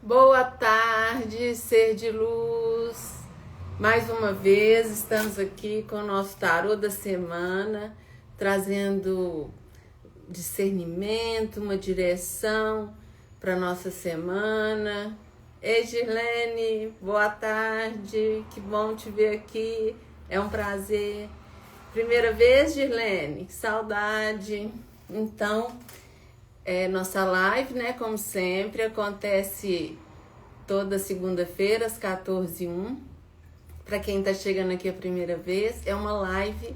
Boa tarde, ser de luz. Mais uma vez estamos aqui com o nosso tarô da semana, trazendo discernimento, uma direção para nossa semana. Ei, Girlene, boa tarde, que bom te ver aqui, é um prazer. Primeira vez, Girlene, que saudade. Então, nossa live, né, como sempre, acontece toda segunda-feira às 14h01. Para quem está chegando aqui a primeira vez, é uma live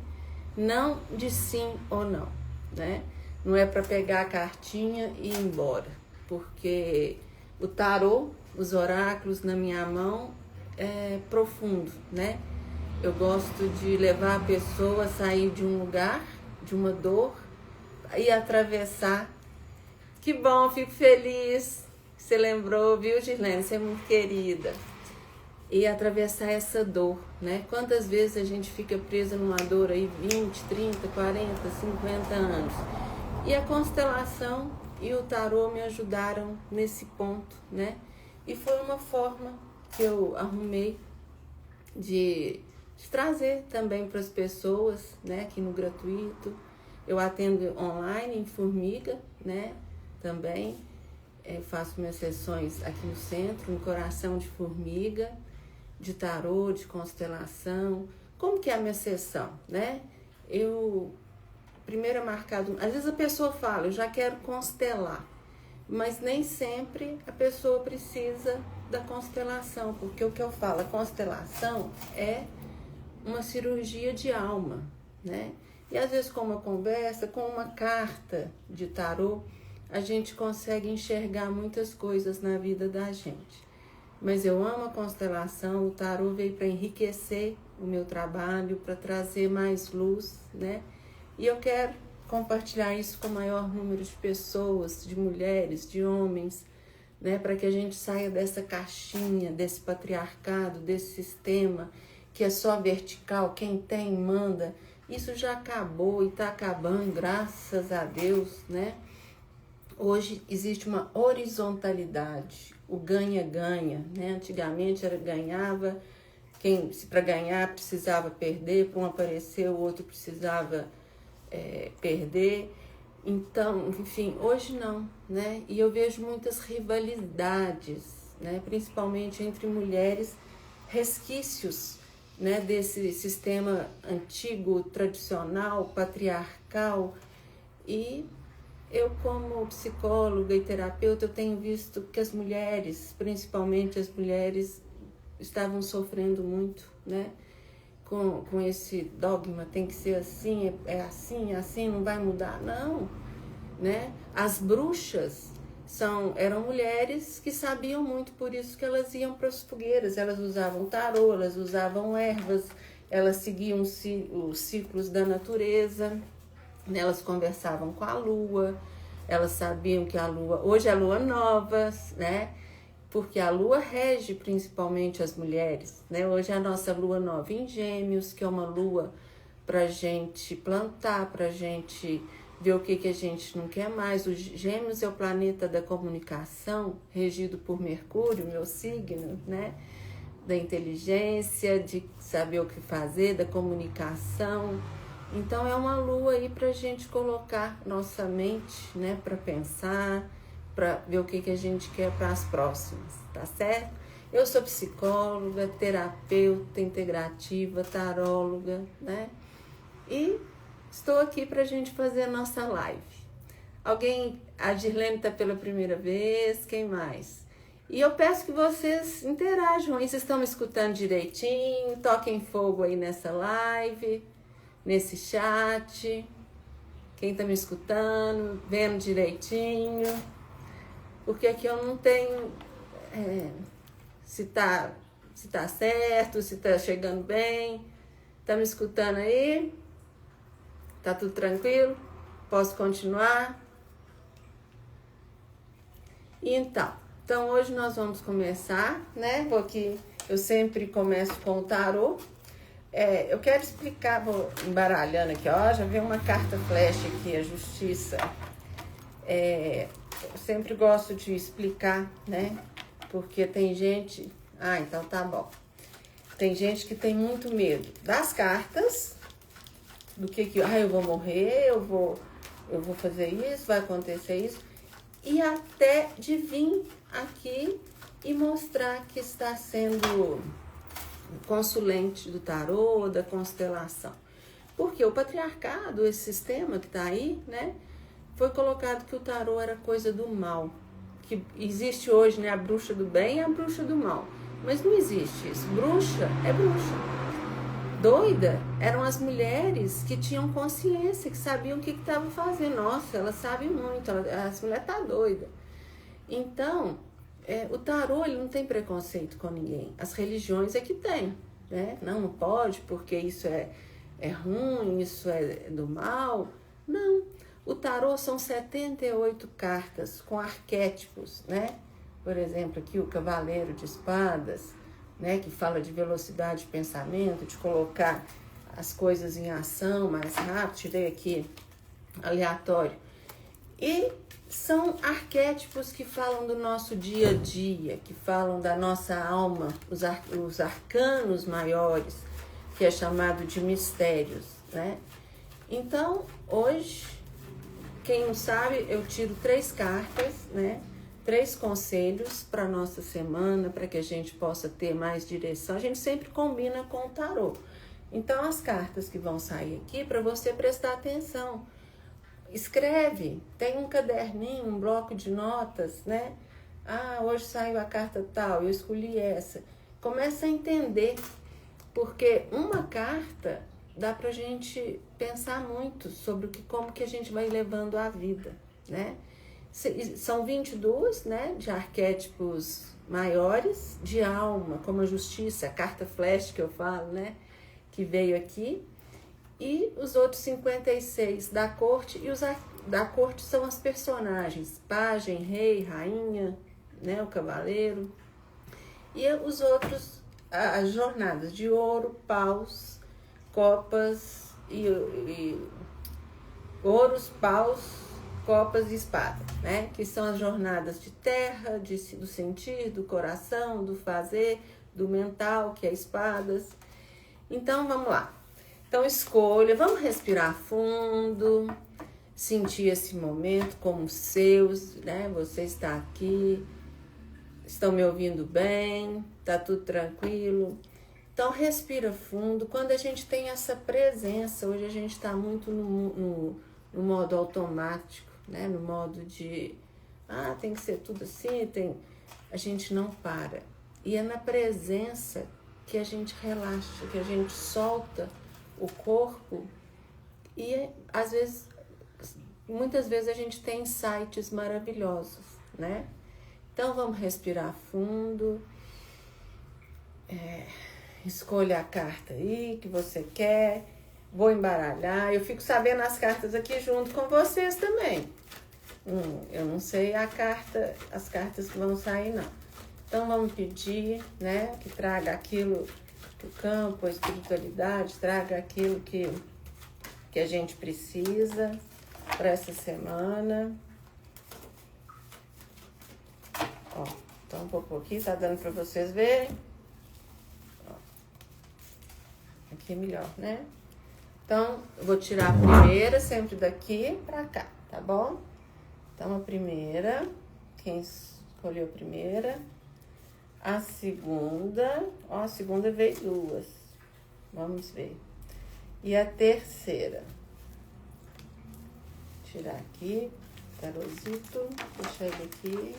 não de sim ou não, né? Não é para pegar a cartinha e ir embora, porque o tarô, os oráculos na minha mão é profundo, né? Eu gosto de levar a pessoa a sair de um lugar, de uma dor, e atravessar. Que bom, fico feliz que você lembrou, viu, Girlene? Você é muito querida. E atravessar essa dor, né? Quantas vezes a gente fica presa numa dor aí 20, 30, 40, 50 anos. E a constelação e o tarô me ajudaram nesse ponto, né? E foi uma forma que eu arrumei de trazer também para as pessoas, né? Aqui no gratuito. Eu atendo online em Formiga, né? Também faço minhas sessões aqui no centro, no Coração de Formiga, de tarô, de constelação. Como que é a minha sessão, né? Primeiro é marcado, às vezes a pessoa fala, eu já quero constelar, mas nem sempre a pessoa precisa da constelação, porque o que eu falo, a constelação é uma cirurgia de alma, né? E às vezes com uma conversa, com uma carta de tarô, a gente consegue enxergar muitas coisas na vida da gente. Mas eu amo a constelação, o tarô veio para enriquecer o meu trabalho, para trazer mais luz, né? E eu quero compartilhar isso com o maior número de pessoas, de mulheres, de homens, né? Para que a gente saia dessa caixinha, desse patriarcado, desse sistema que é só vertical, quem tem manda. Isso já acabou e está acabando, graças a Deus, né? Hoje existe uma horizontalidade, o ganha-ganha, né? Antigamente era ganhava, se para ganhar precisava perder, para um aparecer o outro precisava perder. Então, enfim, hoje não, né? E eu vejo muitas rivalidades, né? Principalmente entre mulheres, resquícios, né? Desse sistema antigo, tradicional, patriarcal. E eu, como psicóloga e terapeuta, eu tenho visto que as mulheres, principalmente as mulheres, estavam sofrendo muito, né? Com esse dogma, tem que ser assim, é assim, não vai mudar. Não, né? As bruxas eram mulheres que sabiam muito, por isso que elas iam para as fogueiras, elas usavam tarô, elas usavam ervas, elas seguiam os ciclos da natureza, elas conversavam com a lua, elas sabiam que a lua, hoje é a lua nova, né? Porque a lua rege principalmente as mulheres, né? Hoje é a nossa lua nova em Gêmeos, que é uma lua para gente plantar, para gente ver o que a gente não quer mais. Os Gêmeos é o planeta da comunicação, regido por Mercúrio, meu signo, né? Da inteligência, de saber o que fazer, da comunicação. Então é uma lua aí para a gente colocar nossa mente, né, para pensar, para ver o que a gente quer para as próximas, tá certo? Eu sou psicóloga, terapeuta integrativa, taróloga, né? E estou aqui para a gente fazer a nossa live. A Girlene está pela primeira vez, quem mais? E eu peço que vocês interajam aí, vocês estão me escutando direitinho, toquem fogo aí nessa live, nesse chat, quem tá me escutando, vendo direitinho, porque aqui eu não tenho se tá certo, se tá chegando bem. Tá me escutando aí? Tá tudo tranquilo? Posso continuar? Então hoje nós vamos começar, né? Eu sempre começo com o tarô. Eu quero explicar, vou embaralhando aqui, ó, já veio uma carta flash aqui, a justiça. Eu sempre gosto de explicar, né, porque tem gente... Ah, então tá bom. Tem gente que tem muito medo das cartas, do que eu vou morrer, eu vou fazer isso, vai acontecer isso, e até de vir aqui e mostrar que está sendo consulente do tarô, da constelação. Porque o patriarcado, esse sistema que está aí, né, foi colocado que o tarô era coisa do mal. Que existe hoje, né, a bruxa do bem e a bruxa do mal. Mas não existe isso. Bruxa é bruxa. Doida eram as mulheres que tinham consciência, que sabiam o que estavam fazendo. Nossa, elas sabem muito, as mulheres estão doidas. Então, o tarô ele não tem preconceito com ninguém. As religiões é que tem, né? Não pode porque isso é ruim, isso é do mal. Não. O tarô são 78 cartas com arquétipos, né? Por exemplo, aqui o Cavaleiro de Espadas, né? Que fala de velocidade de pensamento, de colocar as coisas em ação mais rápido. Tirei aqui aleatório. E são arquétipos que falam do nosso dia a dia, que falam da nossa alma, os arcanos maiores, que é chamado de mistérios, né? Então, hoje, quem não sabe, eu tiro 3 cartas, né? 3 conselhos para nossa semana, para que a gente possa ter mais direção. A gente sempre combina com o tarô. Então, as cartas que vão sair aqui, para você prestar atenção. Escreve, tem um caderninho, um bloco de notas, né? Ah, hoje saiu a carta tal, eu escolhi essa. Começa a entender, porque uma carta dá pra gente pensar muito sobre como que a gente vai levando a vida, né? São 22, né, de arquétipos maiores, de alma, como a justiça, a carta flash que eu falo, né, que veio aqui. E os outros 56 da corte, e os da corte são as personagens, pajem, rei, rainha, né, o cavaleiro. E os outros, as jornadas de ouro, paus, copas e ouros, paus, copas e espada, né, que são as jornadas de terra, do sentir, do coração, do fazer, do mental, que é espadas. Então, vamos lá. Então, escolha, vamos respirar fundo, sentir esse momento como seus, né? Você está aqui, estão me ouvindo bem, tá tudo tranquilo. Então, respira fundo. Quando a gente tem essa presença, hoje a gente está muito no modo automático, né? No modo de, tem que ser tudo assim, a gente não para. E é na presença que a gente relaxa, que a gente solta o corpo e às vezes, muitas vezes a gente tem insights maravilhosos, né? Então vamos respirar fundo, escolha a carta aí que você quer, vou embaralhar, eu fico sabendo as cartas aqui junto com vocês também. Eu não sei as cartas que vão sair não. Então vamos pedir, né, que traga aquilo, o campo, a espiritualidade, traga aquilo que a gente precisa para essa semana. Ó, então vou pôr aqui, tá dando para vocês verem. Ó, aqui é melhor, né? Então, eu vou tirar a primeira sempre daqui para cá, tá bom? Então, a primeira, quem escolheu a primeira... A segunda, a segunda veio 2. Vamos ver. E a terceira. Tirar aqui, tarôzito, deixar ele aqui.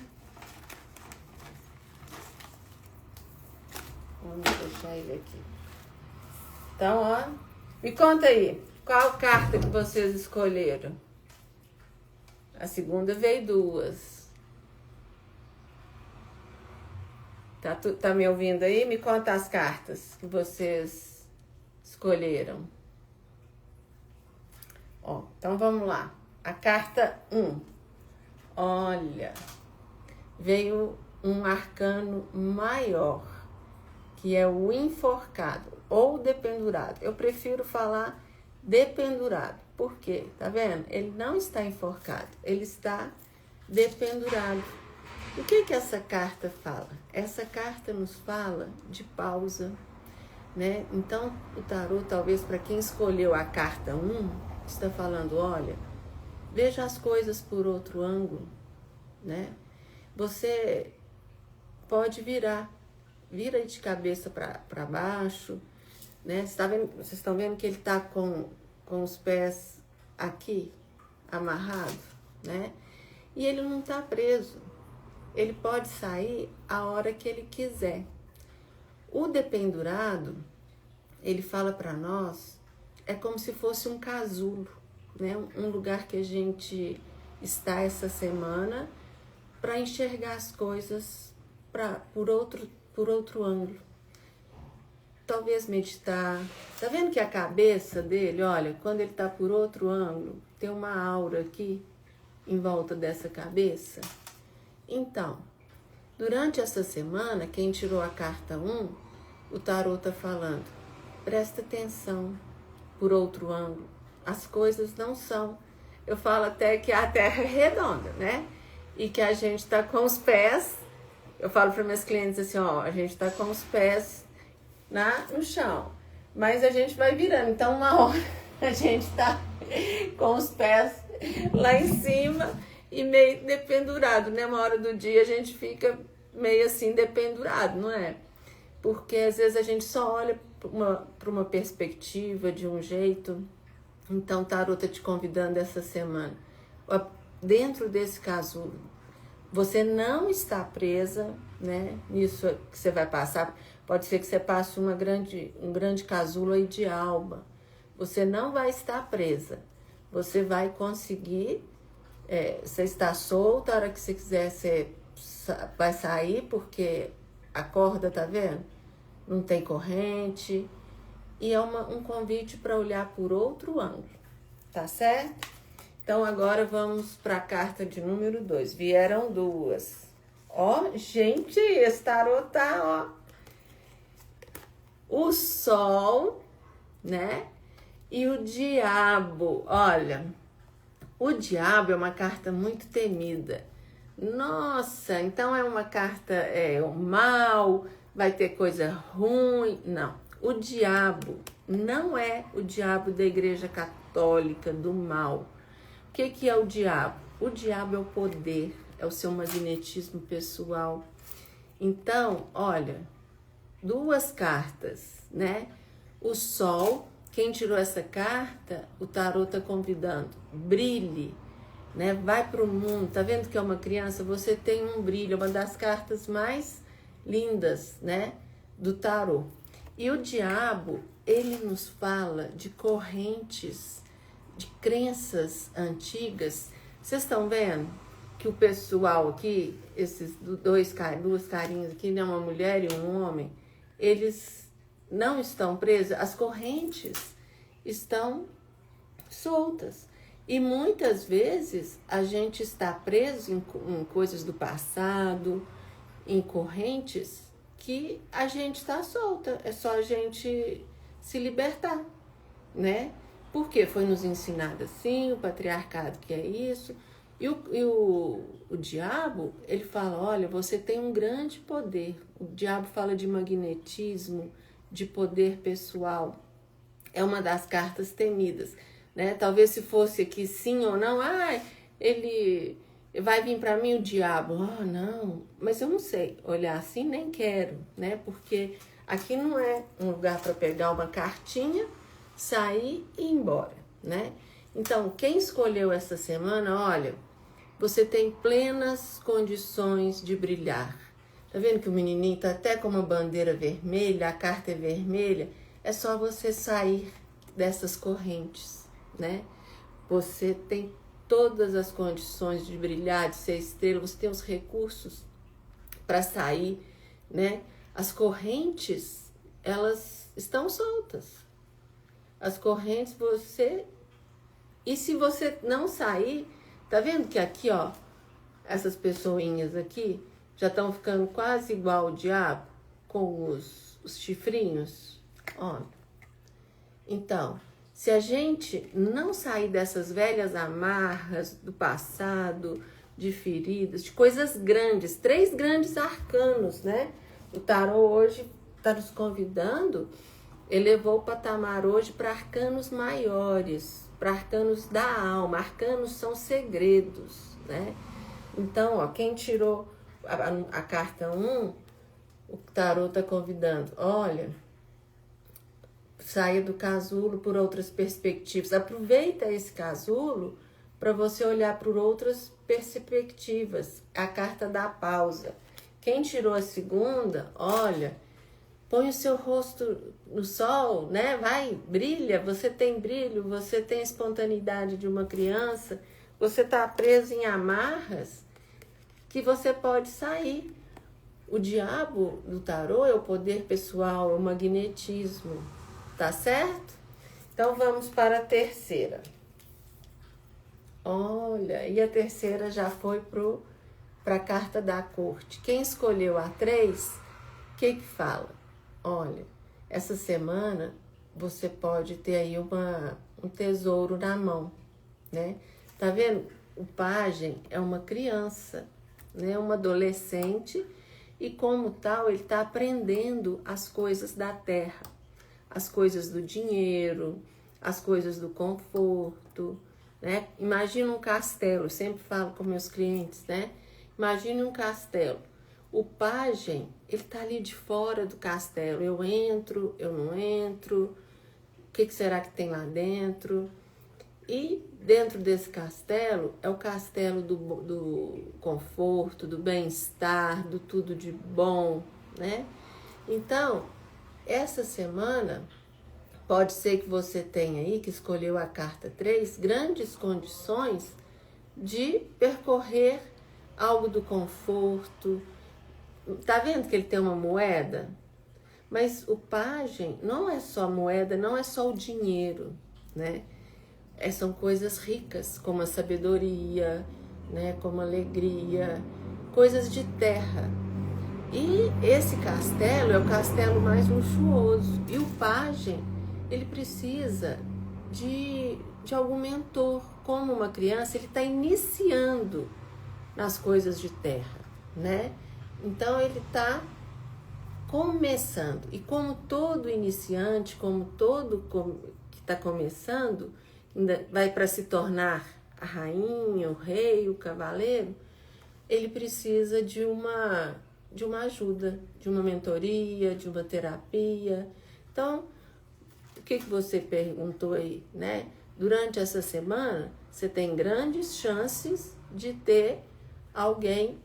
Vamos deixar ele aqui. Então, ó, me conta aí, qual carta que vocês escolheram? A segunda veio 2. Tá me ouvindo aí? Me conta as cartas que vocês escolheram. Ó, então vamos lá. A carta 1. Olha, veio um arcano maior, que é o enforcado ou dependurado. Eu prefiro falar dependurado. Por quê? Tá vendo? Ele não está enforcado, ele está dependurado. O que que essa carta fala? Essa carta nos fala de pausa, né? Então, o tarô, talvez para quem escolheu a carta 1, está falando, olha, veja as coisas por outro ângulo, né? Você pode vira de cabeça para baixo, né? Vocês estão vendo que ele está com os pés aqui, amarrado, né? E ele não está preso. Ele pode sair a hora que ele quiser. O dependurado, ele fala para nós, é como se fosse um casulo, né? Um lugar que a gente está essa semana para enxergar as coisas por outro ângulo. Talvez meditar. Tá vendo que a cabeça dele, olha, quando ele tá por outro ângulo, tem uma aura aqui em volta dessa cabeça? Então, durante essa semana, quem tirou a carta 1, o tarô tá falando, presta atenção por outro ângulo. As coisas não são. Eu falo até que a Terra é redonda, né? E que a gente tá com os pés, eu falo para meus clientes assim, ó, a gente tá com os pés no chão, mas a gente vai virando, então uma hora a gente tá com os pés lá em cima e meio dependurado, né? Uma hora do dia a gente fica meio assim dependurado, não é? Porque às vezes a gente só olha para uma perspectiva de um jeito. Então o tarô tá te convidando essa semana, dentro desse casulo, você não está presa, né? Nisso que você vai passar. Pode ser que você passe um grande casulo aí de alma. Você não vai estar presa. Você vai conseguir, você está solta, a hora que você quiser, você vai sair, porque a corda, tá vendo? Não tem corrente. E é um convite para olhar por outro ângulo, tá certo? Então, agora vamos para a carta de número 2. Vieram 2. Ó, gente, esse tarô tá, ó. O Sol, né? E o Diabo. Olha, o Diabo é uma carta muito temida. Nossa, então é uma carta, o mal, vai ter coisa ruim. Não, o Diabo não é o diabo da Igreja Católica, do mal. O que é o diabo? O diabo é o poder, é o seu magnetismo pessoal. Então, olha, 2 cartas, né? O Sol, quem tirou essa carta, o tarô tá convidando, brilhe, né? Vai pro mundo, tá vendo que é uma criança? Você tem um brilho, é uma das cartas mais lindas, né? Do tarô. E o diabo, ele nos fala de correntes, de crenças antigas. Vocês estão vendo que o pessoal aqui, esses duas carinhas aqui, né, uma mulher e um homem, eles não estão presos, as correntes estão soltas. E muitas vezes a gente está preso em coisas do passado, em correntes que a gente está solta. É só a gente se libertar, né? Porque foi nos ensinado assim, o patriarcado que é isso. E o diabo, ele fala, olha, você tem um grande poder. O diabo fala de magnetismo, de poder pessoal. É uma das cartas temidas, né? Talvez se fosse aqui sim ou não, ele vai vir para mim o diabo. Não, mas eu não sei olhar assim, nem quero, né? Porque aqui não é um lugar para pegar uma cartinha, sair e ir embora, né? Então, quem escolheu essa semana, olha, você tem plenas condições de brilhar. Tá vendo que o menininho tá até com uma bandeira vermelha, a carta é vermelha? É só você sair dessas correntes, né? Você tem todas as condições de brilhar, de ser estrela, você tem os recursos para sair, né? As correntes, elas estão soltas. As correntes, e se você não sair, tá vendo que aqui, ó, essas pessoinhas aqui já estão ficando quase igual o diabo, com os chifrinhos? Ó. Então, se a gente não sair dessas velhas amarras do passado, de feridas, de coisas grandes, 3 grandes arcanos, né? O tarô hoje está nos convidando, elevou o patamar hoje para arcanos maiores, para arcanos da alma. Arcanos são segredos, né? Então, ó, quem tirou a carta 1, o tarô está convidando, olha, saia do casulo por outras perspectivas. Aproveita esse casulo para você olhar por outras perspectivas. A carta da pausa. Quem tirou a segunda, olha, põe o seu rosto no sol, né? Vai, brilha, você tem brilho, você tem a espontaneidade de uma criança, você está preso em amarras que você pode sair. O diabo do tarô é o poder pessoal, é o magnetismo, tá certo? Então vamos para a terceira. Olha, e a terceira já foi para a carta da corte. Quem escolheu a 3, o que fala? Olha, essa semana você pode ter aí um tesouro na mão, né? Tá vendo? O pajem é uma criança, né? Uma adolescente, e como tal ele está aprendendo as coisas da terra, as coisas do dinheiro, as coisas do conforto, né? Imagina um castelo, eu sempre falo com meus clientes, né? Imagine um castelo. O pajem, ele tá ali de fora do castelo. Eu entro, eu não entro, o que será que tem lá dentro? E dentro desse castelo, é o castelo do conforto, do bem-estar, do tudo de bom, né? Então, essa semana, pode ser que você tenha aí, que escolheu a carta 3, grandes condições de percorrer algo do conforto. Tá vendo que ele tem uma moeda? Mas o pajem não é só moeda, não é só o dinheiro, né? São coisas ricas, como a sabedoria, né? Como a alegria, coisas de terra. E esse castelo é o castelo mais luxuoso. E o pajem, ele precisa de algum mentor. Como uma criança, ele está iniciando nas coisas de terra, né? Então ele está começando. E como todo iniciante, como todo que está começando, ainda vai para se tornar a rainha, o rei, o cavaleiro, ele precisa de uma ajuda, de uma mentoria, de uma terapia. Então, o que você perguntou aí, né? Durante essa semana, você tem grandes chances de ter alguma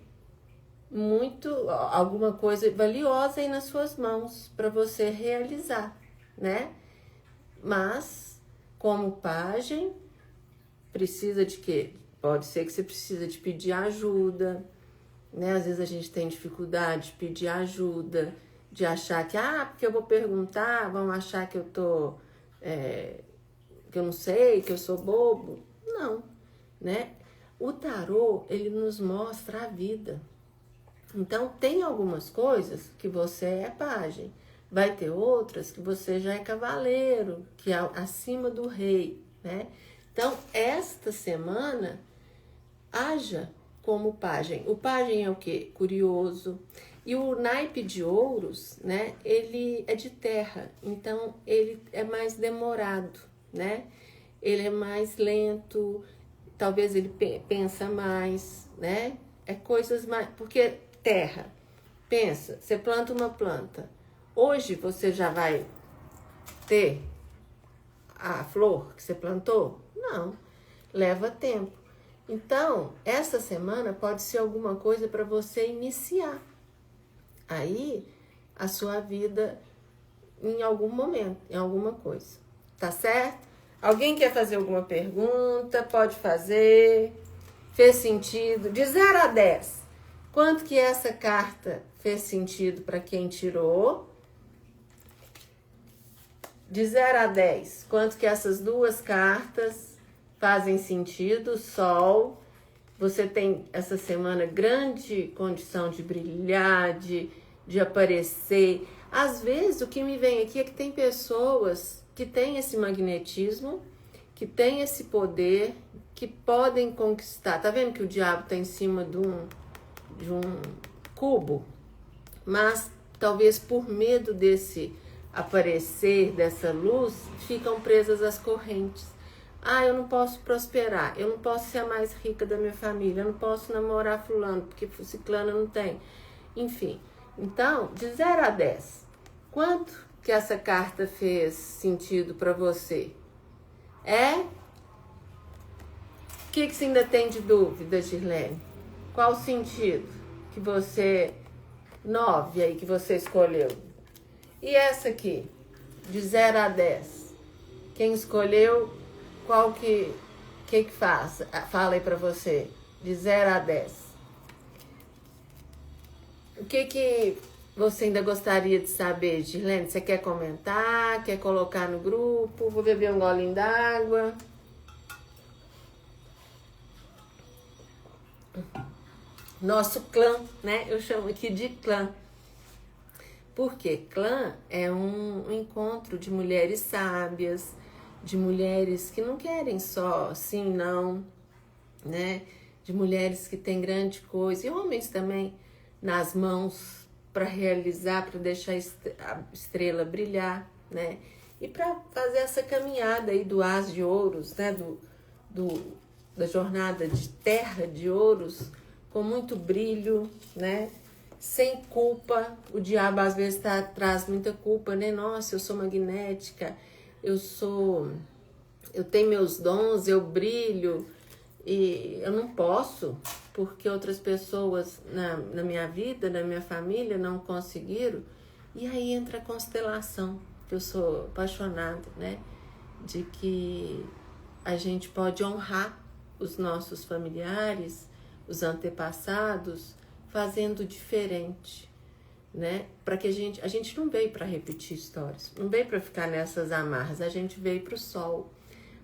coisa valiosa aí nas suas mãos para você realizar, né? Mas, como pajem, precisa de quê? Pode ser que você precisa de pedir ajuda, né? Às vezes a gente tem dificuldade de pedir ajuda, de achar que, porque eu vou perguntar, vão achar que eu que eu não sei, que eu sou bobo. Não, né? O tarô, ele nos mostra a vida. Então, tem algumas coisas que você é pajem, vai ter outras que você já é cavaleiro, que é acima do rei, né? Então, esta semana, haja como pajem. O pajem é o quê? Curioso. E o naipe de ouros, né? Ele é de terra, então ele é mais demorado, né? Ele é mais lento, talvez ele pensa mais, né? É coisas mais... Porque terra, pensa, você planta uma planta. Hoje você já vai ter a flor que você plantou? Não, leva tempo. Então, essa semana pode ser alguma coisa para você iniciar aí a sua vida em algum momento, em alguma coisa. Tá certo? Alguém quer fazer alguma pergunta? Pode fazer. Fez sentido? De 0 a 10, quanto que essa carta fez sentido para quem tirou? De 0 a 10, quanto que essas duas cartas fazem sentido? Sol, você tem essa semana grande condição de brilhar, de aparecer. Às vezes, o que me vem aqui é que tem pessoas que têm esse magnetismo que têm esse poder, que podem conquistar. Tá vendo que o diabo está em cima de um cubo? Mas talvez por medo desse aparecer, dessa luz, ficam presas às correntes. Ah, eu não posso prosperar, eu não posso ser a mais rica da minha família, eu não posso namorar fulano, porque ciclano não tem. Enfim, então, de 0 a 10, quanto que essa carta fez sentido para você? O que você ainda tem de dúvida, Girlene? Qual o sentido que você... 9 aí que você escolheu. E essa aqui, de 0 a 10. Quem escolheu, qual que faz? Fala aí pra você. De 0 a 10. O que você ainda gostaria de saber, Girlene? Você quer comentar? Quer colocar no grupo? Vou beber um golinho d'água. Nosso clã, né? Eu chamo aqui de clã. Porque clã é um encontro de mulheres sábias, de mulheres que não querem só sim, não, né? De mulheres que têm grande coisa, e homens também nas mãos para realizar, para deixar a estrela brilhar, né? E para fazer essa caminhada aí do As de Ouros, né? Da jornada de Terra de Ouros, com muito brilho, né? Sem culpa. O diabo às vezes traz muita culpa, né? Nossa, eu sou magnética, eu tenho meus dons, eu brilho e eu não posso porque outras pessoas na minha vida, na minha família não conseguiram. E aí entra a constelação, que eu sou apaixonada, né? De que a gente pode honrar os nossos familiares, os antepassados, fazendo diferente, né? Para que a gente não veio para repetir histórias, não veio para ficar nessas amarras, a gente veio para o sol,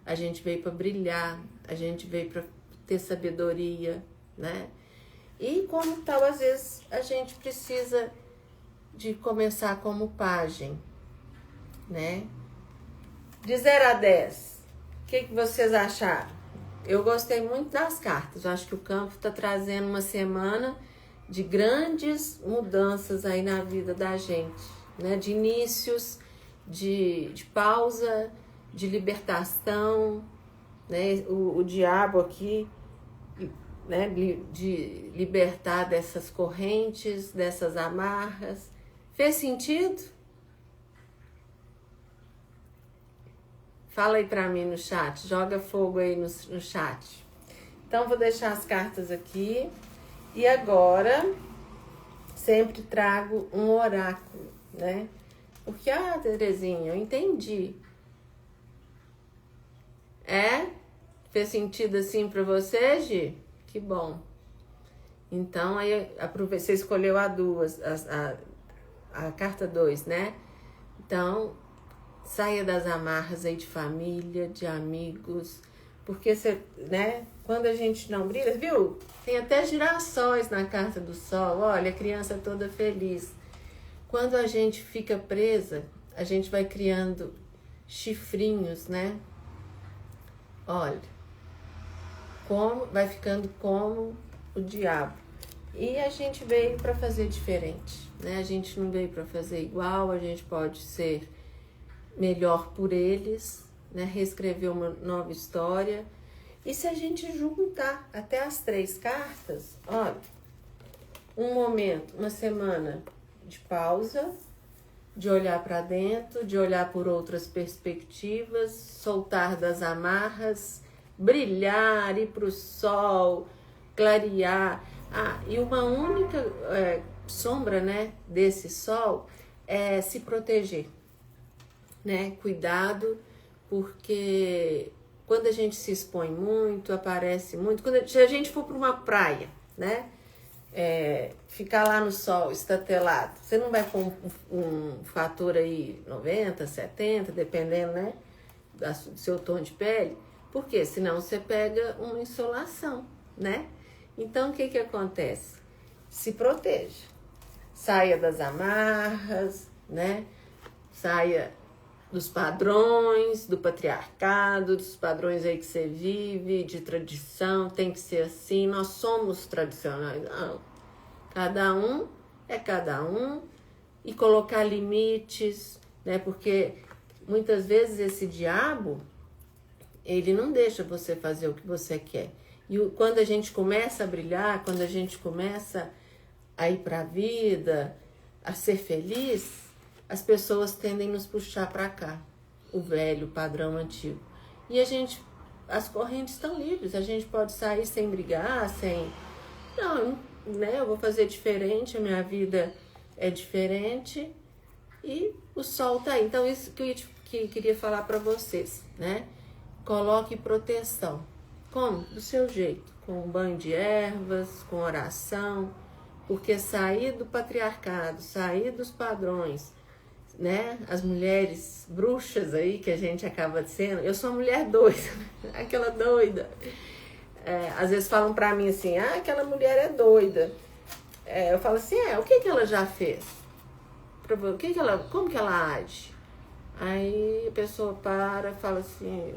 a gente veio para brilhar, a gente veio para ter sabedoria, né? E como tal, às vezes a gente precisa de começar como pajem, né? De 0 a 10, o que vocês acharam? Eu gostei muito das cartas. Eu acho que o campo está trazendo uma semana de grandes mudanças aí na vida da gente, né? De inícios, de pausa, de libertação, né? O diabo aqui, né? De libertar dessas correntes, dessas amarras. Fez sentido? Fala aí pra mim no chat, joga fogo aí no chat. Então, vou deixar as cartas aqui. E agora, sempre trago um oráculo, né? Porque, Terezinha, eu entendi. Fez sentido assim pra você, Gi? Que bom. Então, aí, você escolheu a carta 2, né? Então... saia das amarras aí de família, de amigos, porque você, né? Quando a gente não brilha, viu? Tem até girassóis na carta do sol, olha, a criança toda feliz. Quando a gente fica presa, a gente vai criando chifrinhos, né? Olha, vai ficando como o diabo. E a gente veio para fazer diferente, né? A gente não veio para fazer igual, a gente pode ser melhor por eles, né? Reescrever uma nova história. E se a gente juntar até as 3 cartas, olha, um momento, uma semana de pausa, de olhar para dentro, de olhar por outras perspectivas, soltar das amarras, brilhar, ir para o sol, clarear. E uma única sombra, né, desse sol é se proteger. Né? Cuidado, porque quando a gente se expõe muito, aparece muito. Se a gente for para uma praia, né? Ficar lá no sol, estatelado, você não vai com um fator aí 90, 70, dependendo, né? Do seu tom de pele. Por quê? Senão você pega uma insolação, né? Então, o que acontece? Se proteja. Saia das amarras, né? Saia dos padrões, do patriarcado, dos padrões aí que você vive, de tradição, tem que ser assim, nós somos tradicionais. Não, cada um é cada um, e colocar limites, né? Porque muitas vezes esse diabo, ele não deixa você fazer o que você quer. E quando a gente começa a brilhar, quando a gente começa a ir para a vida, a ser feliz, as pessoas tendem a nos puxar para cá, o velho padrão antigo. E as correntes estão livres, a gente pode sair sem brigar, não, né, eu vou fazer diferente, a minha vida é diferente e o sol tá aí. Então isso que eu queria falar para vocês, né? Coloque proteção. Como? Do seu jeito, com um banho de ervas, com oração, porque sair do patriarcado, sair dos padrões, né? As mulheres bruxas aí que a gente acaba sendo. Eu sou uma mulher doida, aquela doida. Às vezes falam pra mim assim, aquela mulher é doida. Eu falo assim, o que ela já fez? Como que ela age? Aí a pessoa fala assim,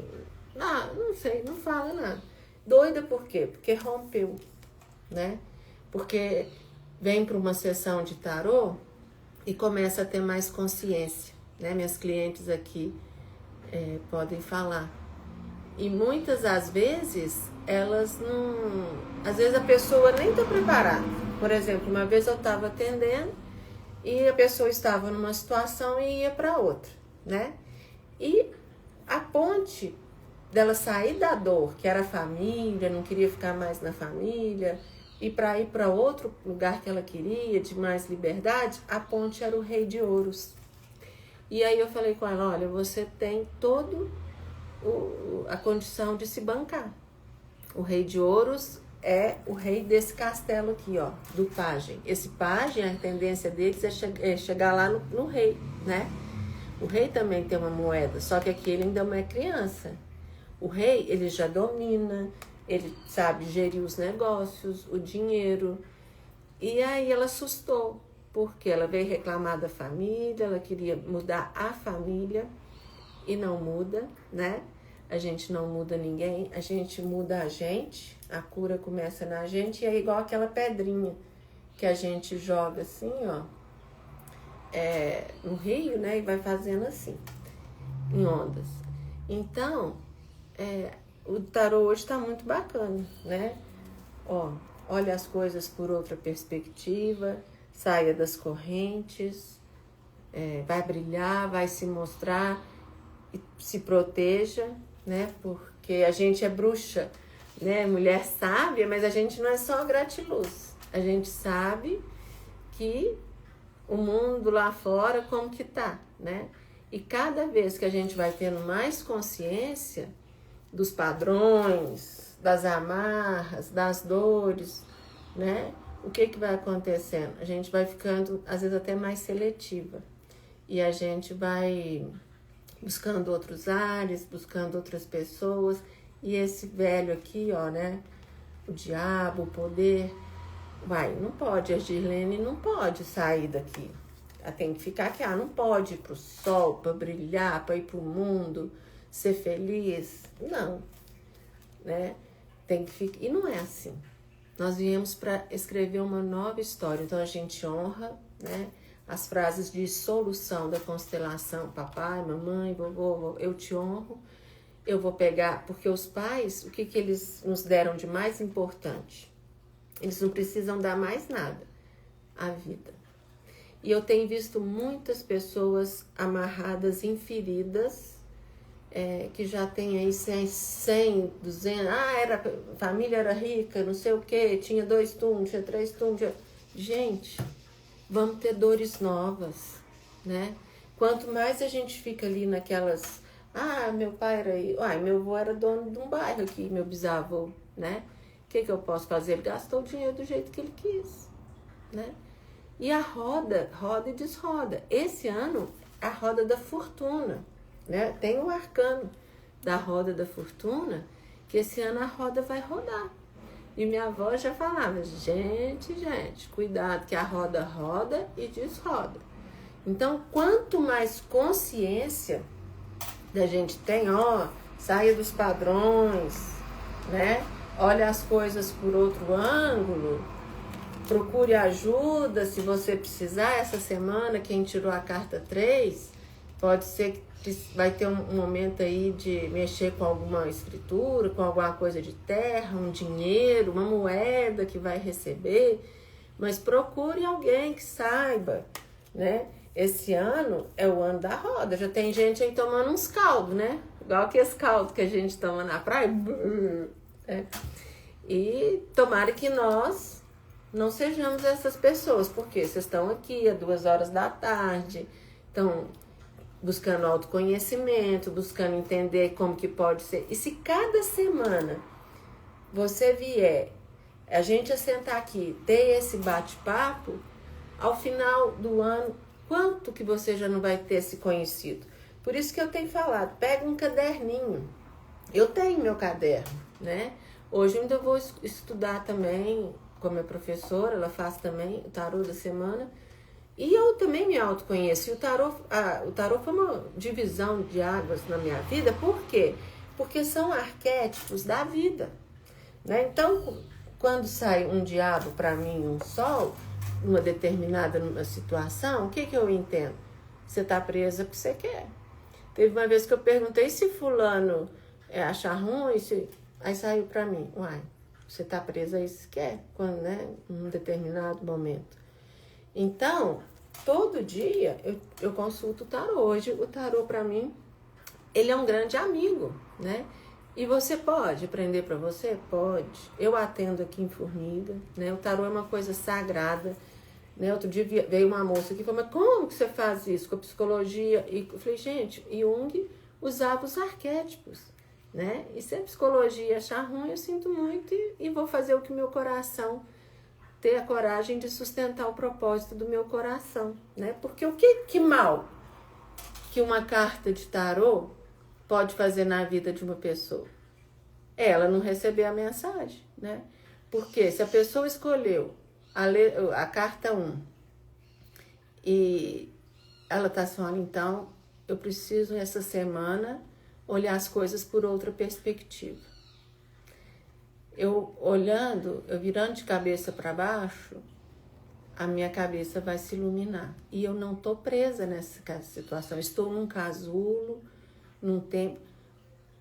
não sei, não fala nada. Doida por quê? Porque rompeu, né? Porque vem para uma sessão de tarô e começa a ter mais consciência, né? Minhas clientes aqui podem falar. E muitas das vezes, elas não... Às vezes a pessoa nem está preparada. Por exemplo, uma vez eu estava atendendo e a pessoa estava numa situação e ia para outra, né? E a ponte dela sair da dor, que era a família, não queria ficar mais na família, e para ir para outro lugar que ela queria, de mais liberdade, a ponte era o Rei de Ouros. E aí eu falei com ela, olha, você tem todo a condição de se bancar. O Rei de Ouros é o rei desse castelo aqui, ó, do pajem. Esse pajem, a tendência deles é chegar lá no rei, né? O rei também tem uma moeda, só que aqui ele ainda não é criança. O rei, ele já domina, ele sabe gerir os negócios, o dinheiro. E aí ela assustou, porque ela veio reclamar da família, ela queria mudar a família e não muda, né? A gente não muda ninguém, a gente muda a gente, a cura começa na gente, e é igual aquela pedrinha que a gente joga assim, ó, no rio, né? E vai fazendo assim, em ondas. Então, o tarô hoje está muito bacana, né? Ó, olha as coisas por outra perspectiva, saia das correntes, vai brilhar, vai se mostrar, e se proteja, né? Porque a gente é bruxa, né? Mulher sábia, mas a gente não é só gratiluz. A gente sabe que o mundo lá fora como que tá, né? E cada vez que a gente vai tendo mais consciência dos padrões, das amarras, das dores, né? O que vai acontecendo? A gente vai ficando, às vezes, até mais seletiva. E a gente vai buscando outros ares, buscando outras pessoas. E esse velho aqui, ó, né? O diabo, o poder, não pode. A Girlene não pode sair daqui. Ela tem que ficar aqui. Não pode ir pro sol, para brilhar, para ir pro mundo, ser feliz. Não, né? Tem que ficar. E não é assim. Nós viemos para escrever uma nova história. Então a gente honra, né? As frases de solução da constelação, papai, mamãe, vovô, eu te honro, eu vou pegar, porque os pais, o que eles nos deram de mais importante? Eles não precisam dar mais nada, a vida. E eu tenho visto muitas pessoas amarradas em feridas, que já tem aí 100, 200, a família era rica, não sei o quê, tinha 2 túmulos, tinha 3 túmulos, gente... Vamos ter dores novas, né? Quanto mais a gente fica ali naquelas... meu pai era... meu avô era dono de um bairro aqui, meu bisavô, né? O que eu posso fazer? Ele gastou o dinheiro do jeito que ele quis, né? E a roda e desroda. Esse ano, a roda da fortuna, né? Tem o arcano da roda da fortuna, que esse ano a roda vai rodar. E minha avó já falava, gente, cuidado que a roda roda e desroda. Então, quanto mais consciência da gente tem, ó, saia dos padrões, né? Olha as coisas por outro ângulo, procure ajuda se você precisar. Essa semana, quem tirou a carta 3, pode ser que vai ter um momento aí de mexer com alguma escritura, com alguma coisa de terra, um dinheiro, uma moeda que vai receber, mas procure alguém que saiba, né? Esse ano é o ano da roda, já tem gente aí tomando uns caldos, né? Igual aqueles caldos que a gente toma na praia. É. E tomara que nós não sejamos essas pessoas, porque vocês estão aqui às 2 horas da tarde, estão buscando autoconhecimento, buscando entender como que pode ser. E se cada semana você vier, a gente a sentar aqui, ter esse bate-papo, ao final do ano, quanto que você já não vai ter se conhecido? Por isso que eu tenho falado, pega um caderninho. Eu tenho meu caderno, né? Hoje eu ainda vou estudar também com a minha professora, ela faz também o tarô da semana. E eu também me autoconheço. E o tarô foi uma divisão de águas na minha vida. Por quê? Porque são arquétipos da vida, né? Então, quando sai um diabo para mim, um sol, numa determinada situação, o que eu entendo? Você está presa porque você quer. Teve uma vez que eu perguntei se fulano achar ruim, aí saiu para mim, uai, você está presa aí se quer, quando, né, num determinado momento. Então, todo dia eu consulto o tarô. Hoje o tarô para mim, ele é um grande amigo, né? E você pode aprender para você? Pode. Eu atendo aqui em Formiga, né? O tarô é uma coisa sagrada, né? Outro dia veio uma moça aqui e falou, mas como que você faz isso com a psicologia? E eu falei, gente, Jung usava os arquétipos, né? E se a psicologia achar ruim, eu sinto muito e vou fazer o que meu coração ter a coragem de sustentar o propósito do meu coração, né? Porque o que mal que uma carta de tarô pode fazer na vida de uma pessoa? Ela não receber a mensagem, né? Porque se a pessoa escolheu a carta 1 e ela tá falando, então, eu preciso essa semana olhar as coisas por outra perspectiva. Eu olhando, eu virando de cabeça para baixo, a minha cabeça vai se iluminar. E eu não tô presa nessa situação. Estou num casulo, num tempo.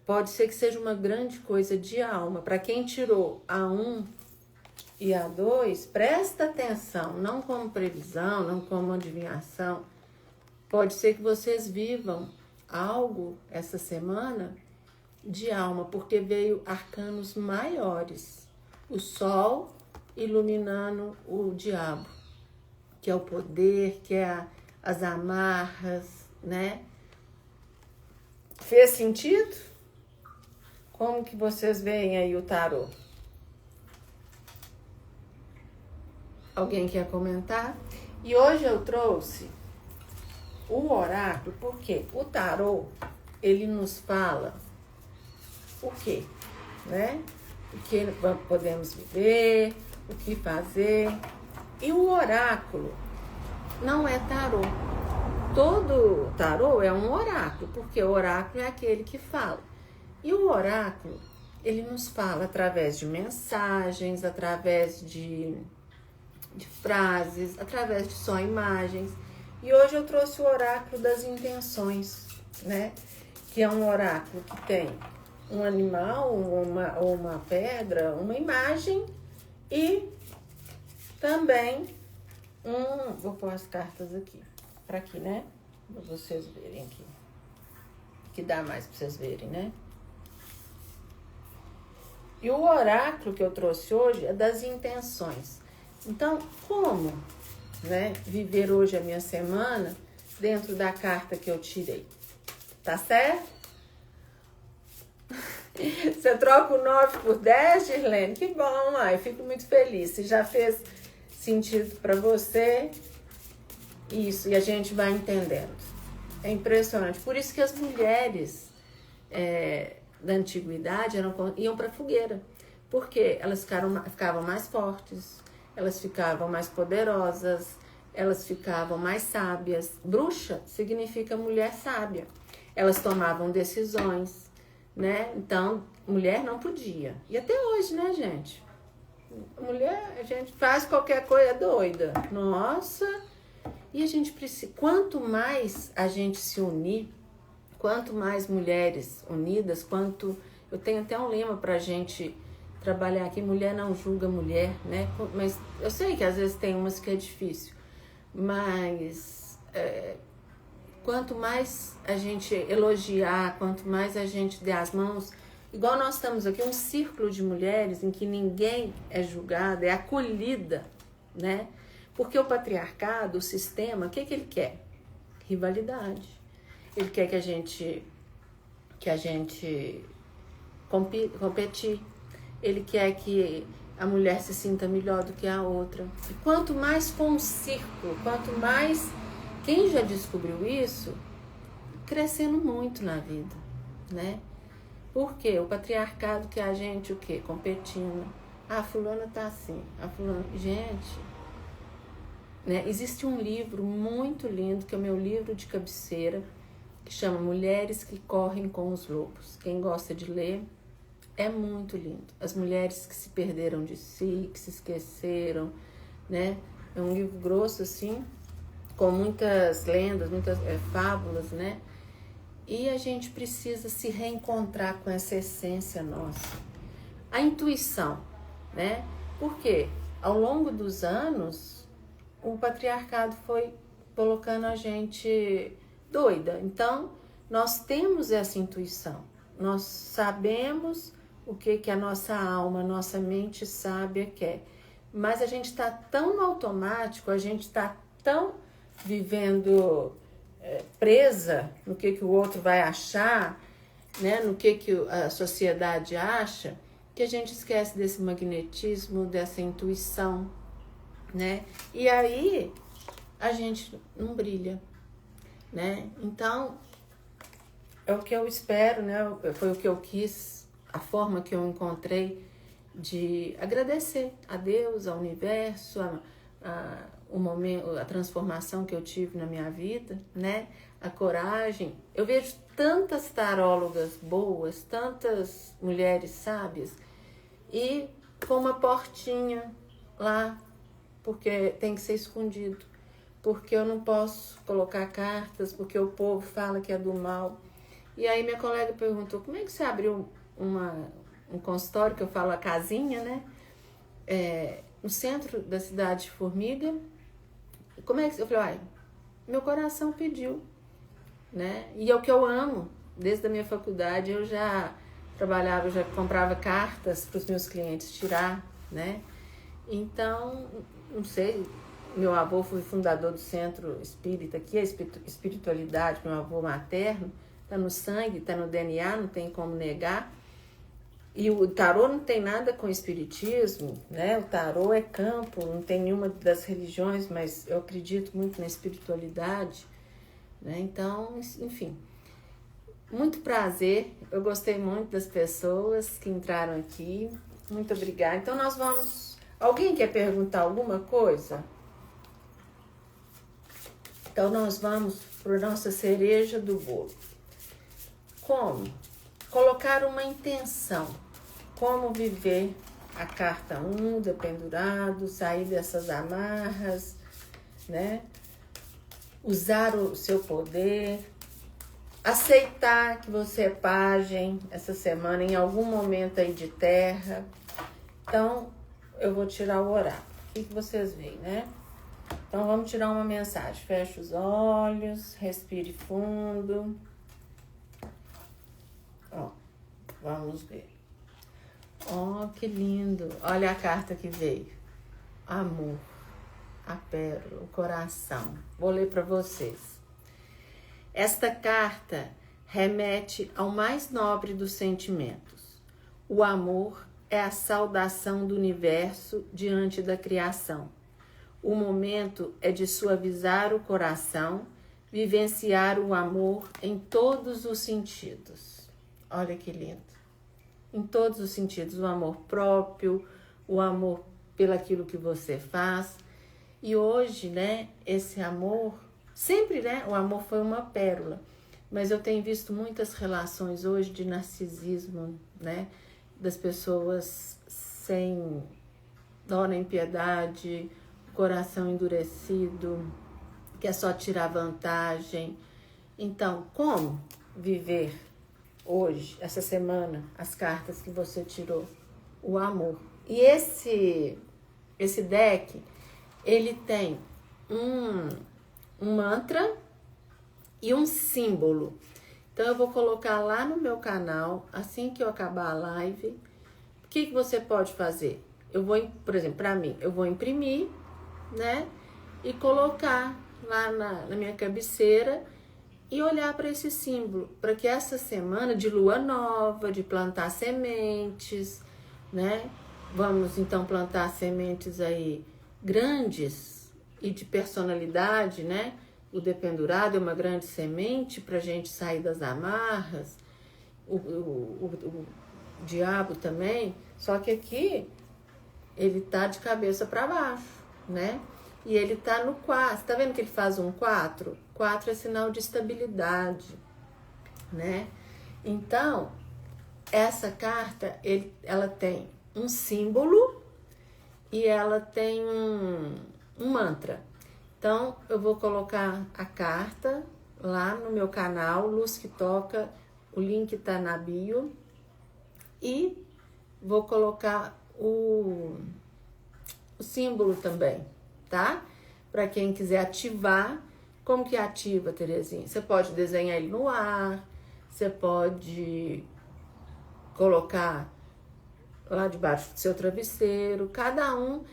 Pode ser que seja uma grande coisa de alma. Para quem tirou a 1 e a 2, presta atenção, não como previsão, não como adivinhação. Pode ser que vocês vivam algo essa semana de alma, porque veio arcanos maiores. O sol iluminando o diabo, que é o poder, que é as amarras, né? Fez sentido? Como que vocês veem aí o tarô? Alguém quer comentar? E hoje eu trouxe o oráculo, porque o tarô, ele nos fala o quê, né? O que podemos viver, o que fazer. E o oráculo não é tarô. Todo tarô é um oráculo, porque o oráculo é aquele que fala. E o oráculo, ele nos fala através de mensagens, através de frases, através de só imagens. E hoje eu trouxe o oráculo das intenções, né? Que é um oráculo que tem um animal, uma pedra, uma imagem e também vou pôr as cartas aqui, para aqui, né? Para vocês verem aqui. Que dá mais para vocês verem, né? E o oráculo que eu trouxe hoje é das intenções. Então, como, né, viver hoje a minha semana dentro da carta que eu tirei? Tá certo? Você troca o 9 por 10, Girlene? Que bom, ai, fico muito feliz. Se já fez sentido para você, isso, e a gente vai entendendo. É impressionante. Por isso que as mulheres da antiguidade iam para a fogueira. Porque elas ficavam mais fortes, elas ficavam mais poderosas, elas ficavam mais sábias. Bruxa significa mulher sábia. elas tomavam decisões, né? Então, mulher não podia. E até hoje, né, gente? Mulher, a gente faz qualquer coisa doida. Nossa! E a gente precisa... Quanto mais a gente se unir, quanto mais mulheres unidas, quanto... Eu tenho até um lema pra gente trabalhar aqui, mulher não julga mulher, né? Mas eu sei que às vezes tem umas que é difícil, mas quanto mais a gente elogiar, quanto mais a gente der as mãos, igual nós estamos aqui, um círculo de mulheres em que ninguém é julgada, é acolhida, né? Porque o patriarcado, o sistema, o que ele quer? Rivalidade. Ele quer que a gente competir. Ele quer que a mulher se sinta melhor do que a outra. E quanto mais for um círculo, quanto mais... Quem já descobriu isso, crescendo muito na vida, né? Por quê? O patriarcado que a gente, o quê? Competindo. Ah, a fulana tá assim. A fulana... Gente, né? Existe um livro muito lindo, que é o meu livro de cabeceira, que chama Mulheres que Correm com os Lobos. Quem gosta de ler, é muito lindo. As mulheres que se perderam de si, que se esqueceram, né? É um livro grosso, assim, com muitas lendas, muitas fábulas, né? E a gente precisa se reencontrar com essa essência nossa. A intuição, né? Porque ao longo dos anos, o patriarcado foi colocando a gente doida. Então, nós temos essa intuição. Nós sabemos o que a nossa alma, a nossa mente sábia quer. Mas a gente está tão no automático, a gente está tão vivendo presa no que o outro vai achar, né? No que a sociedade acha, que a gente esquece desse magnetismo, dessa intuição, né? E aí a gente não brilha, né? Então, é o que eu espero, né? Foi o que eu quis, a forma que eu encontrei de agradecer a Deus, ao universo, o momento, a transformação que eu tive na minha vida, né? A coragem. Eu vejo tantas tarólogas boas, tantas mulheres sábias, e com uma portinha lá, porque tem que ser escondido, porque eu não posso colocar cartas, porque o povo fala que é do mal. E aí minha colega perguntou, como é que você abriu um consultório, que eu falo a casinha, né? No centro da cidade de Formiga. Como é que... Eu falei, meu coração pediu, né? E é o que eu amo. Desde a minha faculdade eu já trabalhava, eu já comprava cartas para os meus clientes tirar, né? Então, não sei, meu avô foi fundador do Centro Espírita, aqui a espiritualidade, meu avô materno, está no sangue, está no DNA, não tem como negar. E o tarô não tem nada com espiritismo, né? O tarô é campo, não tem nenhuma das religiões, mas eu acredito muito na espiritualidade, né? Então, enfim, muito prazer. Eu gostei muito das pessoas que entraram aqui. Muito obrigada. Então, nós vamos... Alguém quer perguntar alguma coisa? Então, nós vamos para a nossa cereja do bolo. Como? Colocar uma intenção. Como viver a carta 1, pendurado, sair dessas amarras, né? Usar o seu poder, aceitar que você é pajem essa semana, em algum momento aí de terra. Então, eu vou tirar o oráculo. O que vocês veem, né? Então, vamos tirar uma mensagem. Feche os olhos, respire fundo. Ó, vamos ver. Oh, que lindo. Olha a carta que veio. Amor, a pérola, o coração. Vou ler para vocês. Esta carta remete ao mais nobre dos sentimentos. O amor é a saudação do universo diante da criação. O momento é de suavizar o coração, vivenciar o amor em todos os sentidos. Olha que lindo. Em todos os sentidos, o amor próprio, o amor pelaquilo que você faz. E hoje, né, esse amor, sempre, né, o amor foi uma pérola, mas eu tenho visto muitas relações hoje de narcisismo, né? Das pessoas sem dó nem piedade, coração endurecido, que é só tirar vantagem. Então, como viver hoje, essa semana, as cartas que você tirou? O amor. E esse deck, ele tem um mantra e um símbolo. Então, eu vou colocar lá no meu canal, assim que eu acabar a live. O que você pode fazer? Eu vou, por exemplo, para mim, eu vou imprimir, né? E colocar lá na minha cabeceira e olhar para esse símbolo, para que essa semana de lua nova, de plantar sementes, né? Vamos então plantar sementes aí grandes e de personalidade, né? O dependurado é uma grande semente para a gente sair das amarras, o diabo também, só que aqui ele tá de cabeça para baixo, né? E ele tá no 4. Tá vendo que ele faz um 4? 4 é sinal de estabilidade, né? Então, essa carta, ela tem um símbolo e ela tem um mantra. Então, eu vou colocar a carta lá no meu canal, Luz que Toca, o link tá na bio. E vou colocar o símbolo também, tá? Para quem quiser ativar. Como que ativa, Terezinha? Você pode desenhar ele no ar, você pode colocar lá debaixo do seu travesseiro. Cada um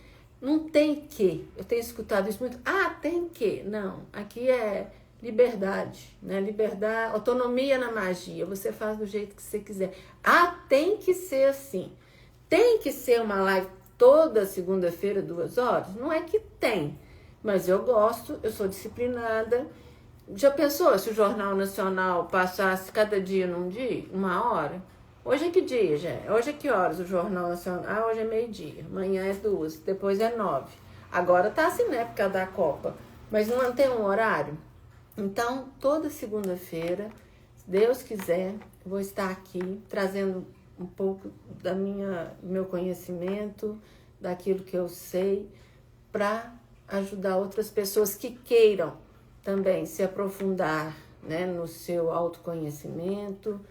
não tem que. Eu tenho escutado isso muito. Ah, tem que. Não, aqui é liberdade, né? Liberdade, autonomia na magia. Você faz do jeito que você quiser. Ah, tem que ser assim. Tem que ser uma live toda segunda-feira, 2 horas? Não é que tem, mas eu gosto, eu sou disciplinada. Já pensou se o Jornal Nacional passasse cada dia num dia, 1 hora? Hoje é que dia, gente? Hoje é que horas o Jornal Nacional? Ah, hoje é 12h, amanhã é 2, depois é 9. Agora tá assim, né, por causa da Copa. Mas não tem um horário? Então, toda segunda-feira, se Deus quiser, eu vou estar aqui trazendo um pouco do meu conhecimento, daquilo que eu sei, para ajudar outras pessoas que queiram também se aprofundar, né, no seu autoconhecimento,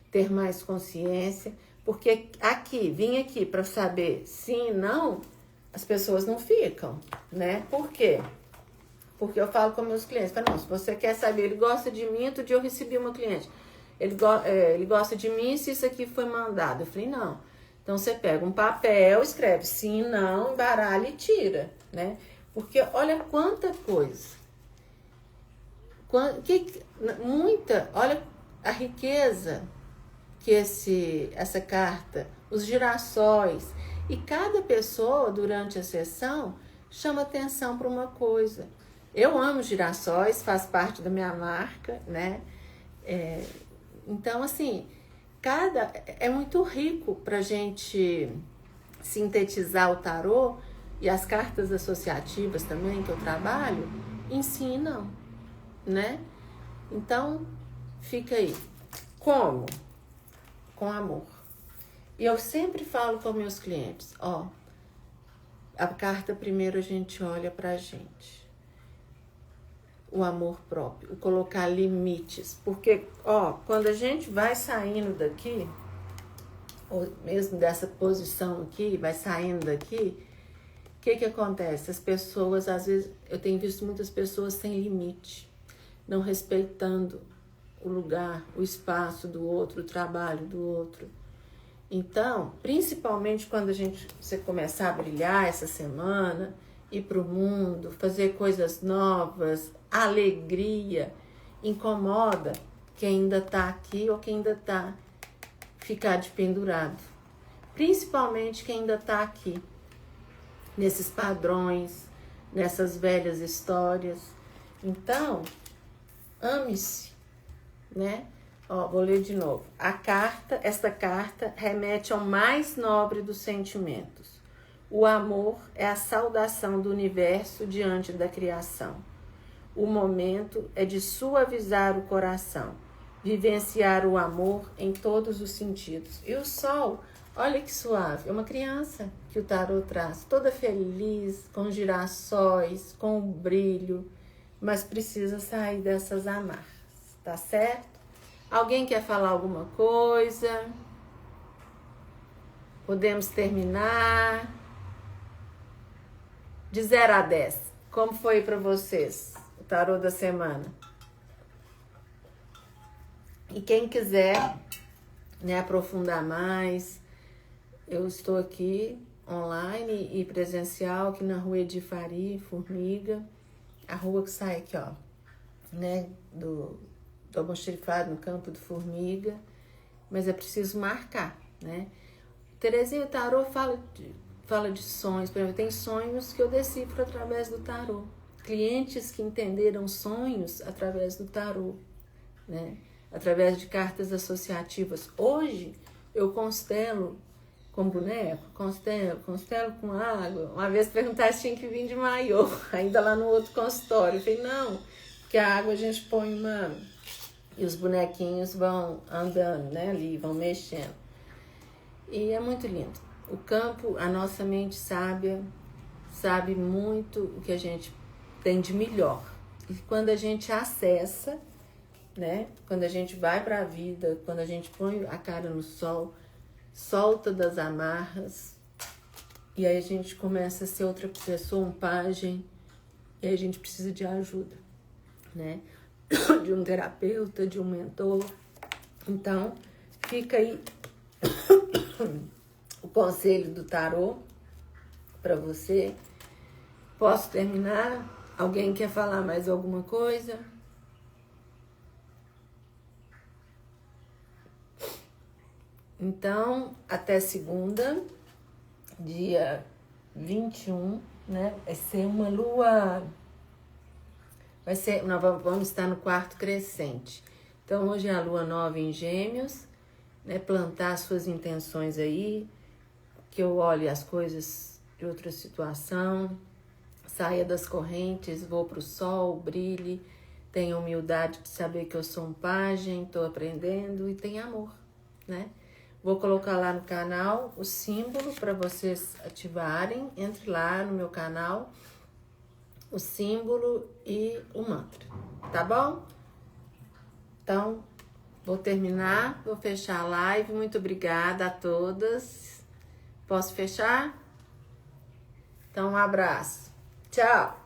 ter mais consciência, porque vim aqui para saber sim e não, as pessoas não ficam, né? Por quê? Porque eu falo com meus clientes, falo, não, se você quer saber, ele gosta de mim, outro dia eu recebi uma cliente, ele gosta de mim se isso aqui foi mandado. Eu falei, não. Então você pega um papel, escreve sim, não, embaralha e tira, né? Porque olha quanta coisa. Olha a riqueza que essa carta, os girassóis. E cada pessoa, durante a sessão, chama atenção para uma coisa. Eu amo girassóis, faz parte da minha marca, né? Então, assim, é muito rico para a gente sintetizar o tarô e as cartas associativas também que eu trabalho, ensinam, né? Então, fica aí. Como? Com amor. E eu sempre falo com meus clientes, ó, a carta primeiro a gente olha pra gente. O amor próprio, o colocar limites. Porque, ó, quando a gente vai saindo daqui, ou mesmo dessa posição aqui, vai saindo daqui, o que acontece? As pessoas, às vezes, eu tenho visto muitas pessoas sem limite, não respeitando o lugar, o espaço do outro, o trabalho do outro. Então, principalmente quando você começar a brilhar essa semana, ir para o mundo, fazer coisas novas, alegria, incomoda quem ainda está aqui ou quem ainda está ficar de pendurado. Principalmente quem ainda está aqui, nesses padrões, nessas velhas histórias. Então, ame-se, né? Ó, vou ler de novo. Esta carta remete ao mais nobre dos sentimentos. O amor é a saudação do universo diante da criação. O momento é de suavizar o coração, vivenciar o amor em todos os sentidos. E o sol, olha que suave, é uma criança que o tarô traz, toda feliz, com girassóis, com brilho, mas precisa sair dessas amarras, tá certo? Alguém quer falar alguma coisa? Podemos terminar. De 0 a 10, como foi para vocês o tarô da semana? E quem quiser, né, aprofundar mais, eu estou aqui online e presencial aqui na rua Edifari, Formiga, a rua que sai aqui, ó, né, do almoxarifado no campo do Formiga, mas é preciso marcar, né? Terezinha, o tarô fala de sonhos, por exemplo, tem sonhos que eu decifro através do tarô. Clientes que entenderam sonhos através do tarô, né? Através de cartas associativas. Hoje eu constelo com boneco, constelo com água. Uma vez perguntaram se tinha que vir de maiô, ainda lá no outro consultório. Eu falei, não, porque a água a gente põe uma... E os bonequinhos vão andando, né, ali, vão mexendo. E é muito lindo. O campo, a nossa mente sábia, sabe muito o que a gente tem de melhor. E quando a gente acessa, né? Quando a gente vai para a vida, quando a gente põe a cara no sol, solta das amarras, e aí a gente começa a ser outra pessoa, um pajem, e aí a gente precisa de ajuda, né? De um terapeuta, de um mentor. Então, fica aí o conselho do tarô para você. Posso terminar? Alguém quer falar mais alguma coisa? Então, até segunda, dia 21, né? Vai ser uma lua... nós vamos estar no quarto crescente. Então, hoje é a lua nova em Gêmeos, né? Plantar suas intenções aí, que eu olhe as coisas de outra situação, saia das correntes, vou para o sol, brilhe, tenha humildade de saber que eu sou um pajem, estou aprendendo e tem amor, né? Vou colocar lá no canal o símbolo para vocês ativarem. Entre lá no meu canal, o símbolo e o mantra, tá bom? Então, vou terminar, vou fechar a live. Muito obrigada a todas. Posso fechar? Então, um abraço. Tchau!